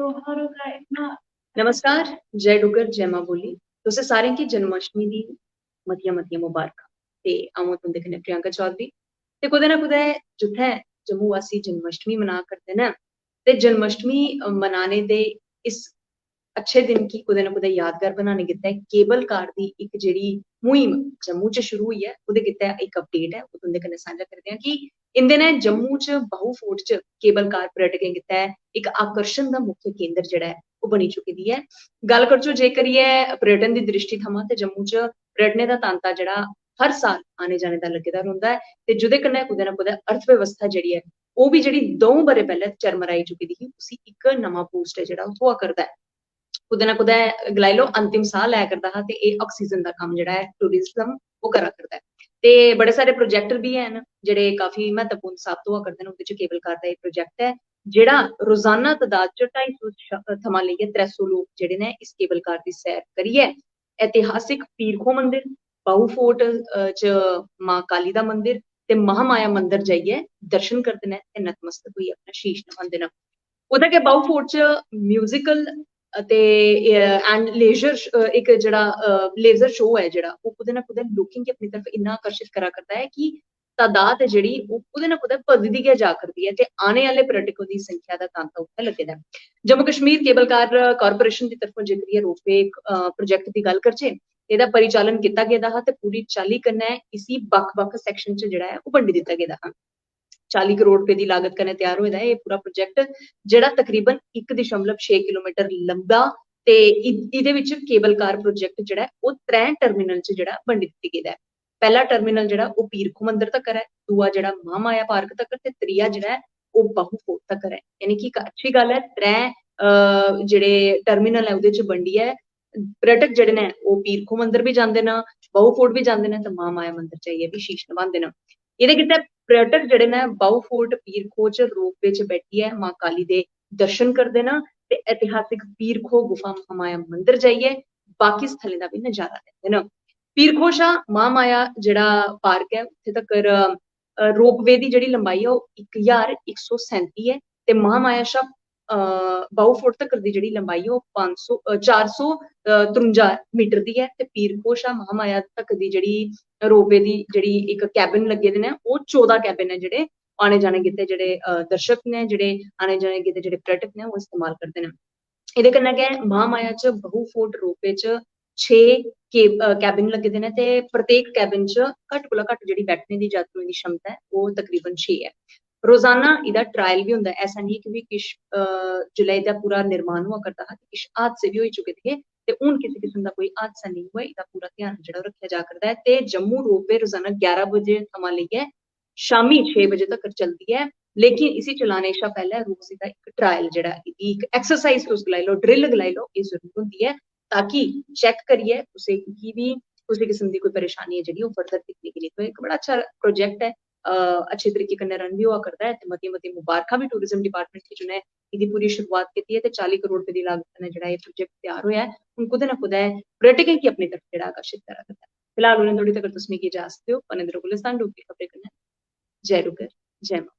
त्योहारों का इतना नमस्कार, जय डुगर जय मां बोली। तुसें सारें गी जन्माष्टमी दी मतियां मतियां मुबारकां। ते अ'ऊं तुंदे कन्नै प्रियंका चौधरी। ते कुदै ना कुदै जित्थें जम्मू वासी जन्माष्टमी मना करदे न, ते जन्माष्टमी मनाने दे इस अच्छे दिन गी कुदै ना कुदै यादगार बनाने गित्तै केबल कार दी इक जेह्ड़ी मुहिम जम्मू च शुरू होई ऐ, ओह्दे गित्तै इक अपडेट ऐ, ओह् तुंदे कन्नै सांझा करदे आं कि इंदे ने जम्मू च बाहू फोर्ट च केबल कार पर्यटकें गित्तै इक आकर्षण दा मुक्ख केंद्र जेह्ड़ा ऐ ओह् बनी चुकी दी ऐ। गल्ल करचै जे करियै पर्यटन दी दृष्टि थमां ते जम्मू च पर्यटनें दा तांता जेह्ड़ा हर साल आने जाने दा लग्गे दा रौंह्दा ऐ, ते जेह्दे कन्नै कुदै ना कुदै अर्थव्यवस्था जेह्ड़ी ऐ ओह् भी जेह्ड़ी 2 ब'रे पैह्लें चरमराई चुकी दी ही, उसी इक नमां बूस्ट ऐ जेह्ड़ा ओह् थ्होआ करदा ऐ। कुदै ना कुदै गलाई लैओ अंतिम साह् लै करदा हा, ते एह् ऑक्सीजन दा कम्म जेह्ड़ा ऐ टूरिज्म ओह् करा करदा ऐ। ते बड़े सारे प्रोजेक्ट बी हैन जेह्ड़े काफी म्हत्तवपूर्ण साबत होआ करदे न। ओह्दे च केबल कार दा इक प्रोजेक्ट ऐ जेह्ड़ा रोजाना तदाद च 250 थमां लेइयै 300 लोक जेह्ड़े ने इस केबल कार दी सैर करियै ऐतिहासिक पीर खो मंदिर, बाहू फोर्ट च मां काली दा मंदिर ते महामाया मंदिर जाइयै दर्शन करदे न ते नतमस्तक होइयै अपना शीश नवांदे न। ओह्दा के बाहू फोर्ट च म्यूजिकल ते एंड लेजर इक जेह्ड़ा लेजर शो है जेह्ड़ा ओह् कुदै ना कुदै लोकें गी अपनी तरफ इन्ना आकर्शित करा करदा है कि तादाद है जेह्ड़ी ओह् कुदै ना कुदै बधदी गै जा करदी ऐ, ते आने आह्ले पर्यटकों दी संख्या दा तांता उत्थै लग्गे दा ऐ। Jammu Kashmir cable car corporation दी तरफों जेकरियै रोपवे प्रोजेक्ट दी गल्ल करचै, एह्दा परिचालन कीता गेदा हा ते पूरी चाल्ली कन्नै इसी बक्ख-बक्ख सैक्शन च जेह्ड़ा ऐ ओह् बंडी दित्ता गेदा हा। 40 करोड़ रुपए दी लागत कन्नै त्यार होए दा एह् पूरा प्रोजेक्ट जेह्ड़ा तकरीबन 1.6 किलोमीटर लंबा ते इहदे विच केबल कार प्रोजेक्ट जेह्ड़ा ऐ ओह् 3 टर्मिनल च जेह्ड़ा बंडी दित्ता गेदा ऐ। पैह्ला टर्मिनल जेह्ड़ा ओह् पीर खो मंदर तक्कर ऐ, दूआ जेह्ड़ा महामाया पार्क तक्कर ते त्रीया जेह्ड़ा ऐ ओह् बाहू फोर्ट तक्कर ऐ। यानी कि इक अच्छी गल्ल ऐ, 3 जेह्ड़े टर्मिनल ऐ ओह्दे च बंडियै पर्यटक जेह्ड़े ने ओह् पीर खो मंदर बी जांदे न, बाहू फोर्ट बी जांदे न ते महामाया मंदर जाइयै बी शीश नवांदे न। एह्दे गित्तै पर्यटक जेह्ड़े ने बाहू फोर्ट पीर खो च रोपवे च बैठियै मां काली दे दर्शन करदे न ते ऐतिहासिक पीर खो गुफा महामाया मंदर जाइयै बाकी स्थलें दा बी नजारा लैंदे न। पीर खो शा महामाया जेह्ड़ा पार्क ऐ उत्थे तक्कर रोपवे दी जेह्ड़ी लंबाई ऐ ओह् 1137 ऐ, ते महामाया शा बाहू फोर्ट तक्कर दी जेह्ड़ी लंबाई ऐ ओह् 453 मीटर दी ऐ, ते पीर खो शा महामाया तक दी जेह्ड़ी रोपवे दी जेह्ड़ी इक कैबिन लग्गे दे न ओह् 14 कैबिन न जेह्ड़े आने जाने गित्तै जेह्ड़े दर्शक ने जेह्ड़े आने जाने गित्तै जेह्ड़े पर्यटक ने ओह् इस्तेमाल करदे न। एह्दे कन्नै गै महामाया च बाहू फोर्ट रोपवे च 6 कैबिन लग्गे दे न, ते प्रत्येक कैबिन च घट्ट कोला घट्ट जेह्ड़ी बैठने दी यात्रुएं दी क्षमता ऐ ओह् तकरीबन 6 ऐ। रोजाना एह्दा ट्रायल बी होंदा ऐ, ऐसा निं कि किश जेल्लै एह्दा पूरा निर्माण होआ करदा हा किश हादसे बी होई चुके दे हे, ते हून किसी किस्म दा कोई हादसा नेईं होऐ एह्दा पूरा ध्यान जेह्ड़ा रक्खेआ जा करदा ऐ। ते जम्मू रोपवे रोजाना 11 बजे थमां लेइयै शामी 6 बजे तक्कर चलदी ऐ, लेकिन इसी चलाने शा पैह्लें रोज एह्दा इक ट्रायल जेह्ड़ा एह्दी इक एक्सरसाइज तुस गलाई लैओ, ड्रिल गलाई लैओ, एह् जरूर होंदी ऐ ताकि चेक करियै कुसै गी बी कुसै किस्म दी कोई परेशानी ऐ जेह्ड़ी ओह् फर्दर दिक्खने के लिए। तो इक बड़ा अच्छा प्रोजेक्ट ऐ, अच्छे तरीके कन्नै रन बी होआ करदा ऐ, ते मती मती मुबारखां बी टूरिज्म डिपार्टमेंट गी जिन्नै एह्दी पूरी शुरुआत कीती ऐ, ते 40 करोड़ रपे दी लागत कन्नै जेह्ड़ा एह् प्रोजेक्ट त्यार होएआ ऐ, हून कुदै ना कुदै पर्यटकें गी अपनी तरफ जेह्ड़ा आकर्शित करा करदा ऐ। फिलहाल उ'नें थोड़ी तगर तुस मिगी इजाजत देओ, बने दे र'वो गुलिस्तान डोगरी खबरें कन्नै। जय डुग्गर, जय मां।